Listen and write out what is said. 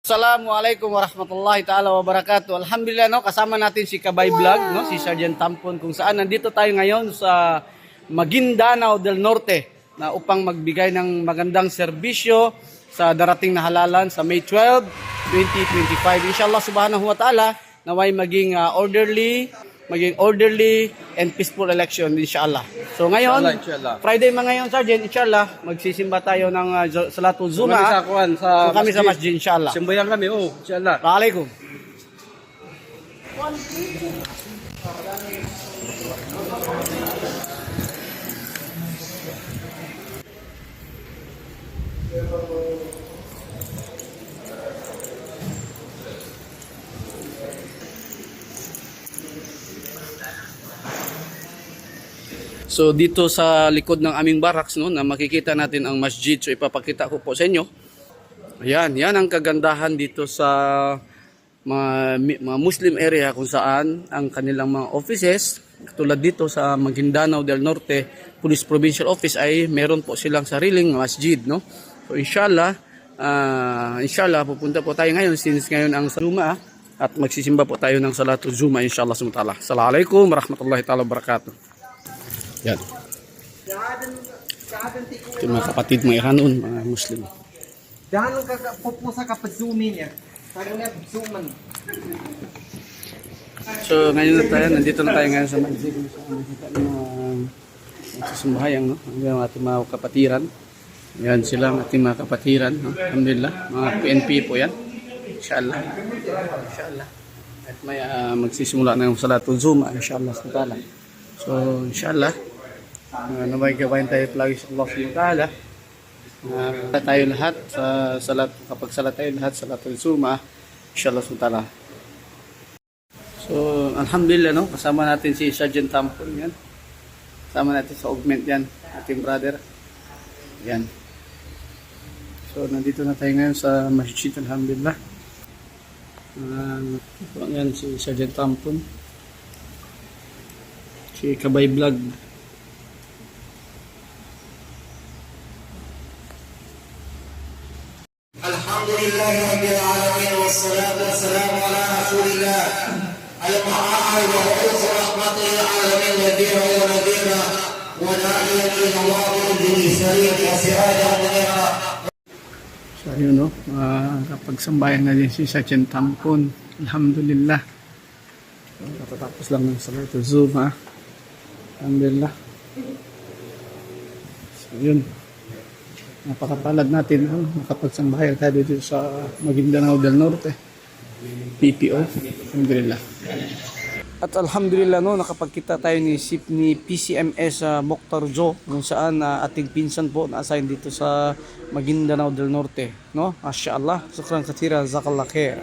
Assalamualaikum warahmatullahi ta'ala wabarakatuh. Alhamdulillah, no, kasama natin si Kabay Vlog, no, si Sergeant Tampon, kung saan nandito tayo ngayon sa Maguindanao del Norte na upang magbigay ng magandang serbisyo sa darating na halalan sa May 12, 2025. Inshallah subhanahu wa ta'ala naway maging orderly and peaceful election, inshallah. So ngayon, inshallah. Friday mga ngayon, Sergeant, inshallah, magsisimba tayo ng Salatul Zuma. So kami sa masjid, inshallah. Simbayan kami, inshallah. Waalaikum. So dito sa likod ng aming barracks, no, na makikita natin ang masjid. So ipapakita ko po sa inyo. Ayan, yan ang kagandahan dito sa mga Muslim area kung saan ang kanilang mga offices, tulad dito sa Maguindanao del Norte Police Provincial Office, ay meron po silang sariling masjid, no. So inshallah pupunta po tayo ngayon, since ngayon ang Zuma, at magsisimba po tayo ng Salatul Zuma, inshallah subhanahu wa ta'ala. Assalamualaikum warahmatullahi ta'ala wabarakatuh. Yan. Ito mga kapatid, mga Iranon, mga Muslim. Dahil po sa kapazumi niya, parang nga zuman. So ngayon na tayo, nandito na tayo ngayon sa masjid. Nakikita ng nagsusumbahayang, no? Ang ating mga kapatiran. Yan sila ang ating mga kapatiran, no? Alhamdulillah, mga PNP po yan. Inshallah. Inshallah. At may magsisimula na yung Salatul Zuma, inshallah. So inshallah, naway gawain tayo palagi sa Allah subhanahu wa ta'ala. Tayo lahat sa salat, kapag salat tayo lahat sa Salatul Zuma, inshallah subhanahu wa ta'ala. So alhamdulillah, no, kasama natin si Sergeant Tampon yan. Kasama natin sa augment yan, ating brother. Yan. So nandito na tayo ngayon sa masjid, alhamdulillah. Yan si Sergeant Tampon. Si Kabay Vlog. Alhamdulillah rabbil alamin wassalatu wassalamu ala rasulillah al-ma'al wa ra'us rahmatil alamin ladina wa nadina wa na'iyan ila Allah bi sarir wa sirajan munira. So yun, no, kapag sambayan na din si Sergeant Tampon, alhamdulillah. So, katatapos lang ng Salatul Zuma, alhamdulillah. So yun, napakapalad natin, no, makapagsambahay tayo dito sa Maguindanao del Norte PPO, alhamdulillah. At alhamdulillah, no, nakapagkita tayo ni PCMS Mokhtar Jo, kung saan ating pinsan po na-assign dito sa Maguindanao del Norte, no. Masya Allah, sukran katira, jazakallah khair.